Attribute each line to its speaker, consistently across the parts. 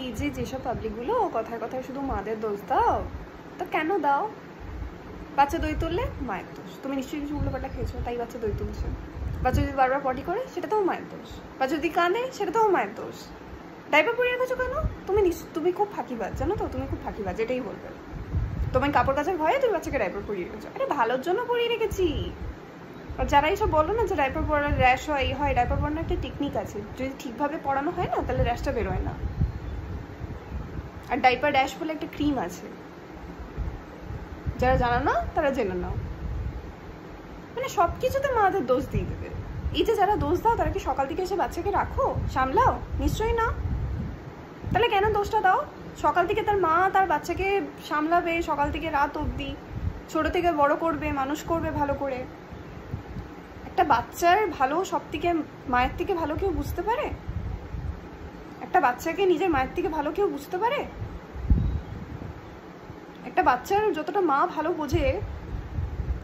Speaker 1: এই যে যেসব পাবলিকগুলো কথায় কথায় শুধু মাদের দোষ দাও, তো কেন দাও? বাচ্চা দই তুললে মায়ের দোষ, তুমি নিশ্চয়ই কিছু উল্টোপাল্টা খেয়েছো তাই বাচ্চা দই তুলছে। বাচ্চা যদি বারবার পটি করে সেটা তো মায়ের দোষ, বাচ্চা যদি কাঁদে সেটা তো মায়ের দোষ। ডাইপার পরিয়ে রেখেছো কেন? তুমি খুব ফাঁকিবাজ, জানো তো? তুমি খুব ফাঁকিবাজ, এটাই বলবে। তোমার কাপড় কাচার ভয়ে তুমি বাচ্চাকে ডাইপার পরিয়ে রেখেছো। আরে ভালোর জন্য পরিয়ে রেখেছি। আর যারা এইসব বলো না যে ডাইপার পরালে র্যাশ হয়, এই হয়, ডাইপার পরানোর একটা টেকনিক আছে, যদি ঠিকভাবে পরানো হয় না তাহলে র্যাশটা বেরোয় না। আর ডাইপার র্যাশ বলে একটা ক্রিম আছে, যারা জানো না তারা জেনে নাও। মানে সব কিছুতে মাদের দোষ দিয়ে দেবে। এই যে যারা দোষ দাও তারা কি সকাল থেকে এসে বাচ্চাকে রাখো, সামলাও? নিশ্চয়ই না। তাহলে কেন দোষটা দাও? সকাল থেকে তার মা তার বাচ্চাকে সামলাবে, সকাল থেকে রাত অবধি ছোট থেকে বড় করবে, মানুষ করবে ভালো করে। একটা বাচ্চার ভালো সব থেকে মায়ের থেকে ভালো কেউ বুঝতে পারে? একটা বাচ্চাকে নিজের মায়ের থেকে ভালো কেউ বুঝতে পারে? একটা বাচ্চার যতটা মা ভালো বোঝে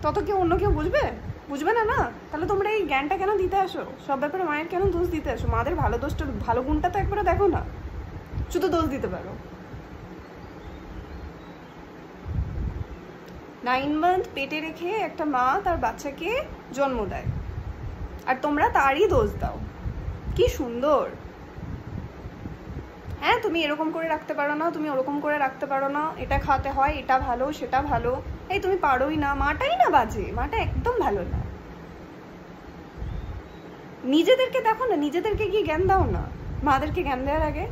Speaker 1: তত কেউ অন্য কেউ বুঝবে? বুঝবে না না। তাহলে তোমরা এই জ্ঞানটা কেন দিতে আসো? সব ব্যাপারে মায়ের কেন দোষ দিতে আসো? মাদের ভালো দোষটা, ভালো গুণটা তো একবারে দেখো না, শুধু দোষ দিতে পারো। 9 মান্থ পেটে রেখে একটা মা তার বাচ্চাকে জন্ম দেয়, আর তোমরা তারই দোষ দাও। কি সুন্দর! হ্যাঁ, তুমি এরকম করে রাখতে পারো না, তুমি ওরকম করে রাখতে পারো না, এটা খাওয়াতে হয়, এটা ভালো সেটা ভালো। এই তুমি পারোই না, মাটাই না বাজে, মাটা একদম ভালো না। নিজেদেরকে দেখো না, নিজেদেরকে গিয়ে জ্ঞান দাও না মাদেরকে জ্ঞান দেওয়ার আগে।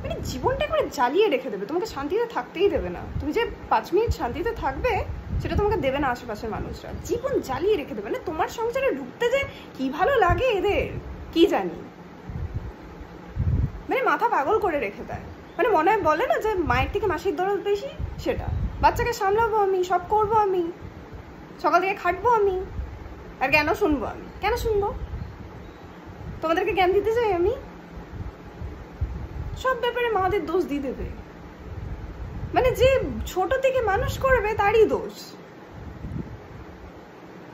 Speaker 1: মানে জীবনটা একবারে জ্বালিয়ে রেখে দেবে, তোমাকে শান্তিতে থাকতেই দেবে না। তুমি যে 5 মিনিট শান্তিতে থাকবে সেটা তোমাকে দেবে না আশেপাশের মানুষরা, জীবন জ্বালিয়ে রেখে দেবে। মানে তোমার সংসারে ঢুকতে যে কি ভালো লাগে এদের কি জানি, মানে মাথা পাগল করে রেখে দেয়। মানে মনে হয় বলে না যে মায়ের থেকে মাসির দরদ বেশি, সেটা। বাচ্চাকে সামলাবো আমি, সব করবো আমি, সকাল থেকে খাটবো আমি, আর জ্ঞানও শুনবো আমি। কেন শুনবো? তোমাদেরকে জ্ঞান দিতে চাই আমি? সব ব্যাপারে মাদের দোষ দিয়ে দেবে। মানে যে ছোট থেকে মানুষ করবে তারই দোষ।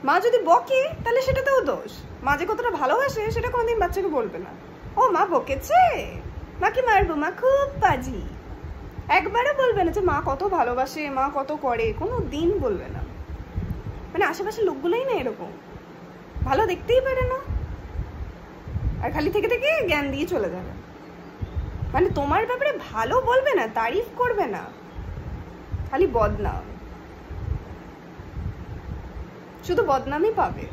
Speaker 1: মা যদি বকে তাহলে সেটাতেও দোষ। মা যে কতটা ভালোবাসে সেটা কোনোদিন বাচ্চাকে বলবে না, ও মা বকেছে, মাকে মারবো, মা খুব বাজি। একবারও বলবে না যে মা কত ভালোবাসে, মা কত করে, কোনো দিন বলবে না। মানে আশেপাশের লোকগুলোই না এরকম, ভালো দেখতেই পারে না, আর খালি থেকে থেকে জ্ঞান দিয়ে চলে যাবে। মানে তোমার ব্যাপারে ভালো বলবে না, তারিফ করবে না, খালি বদনাম, শুধু বদনামই পাবে।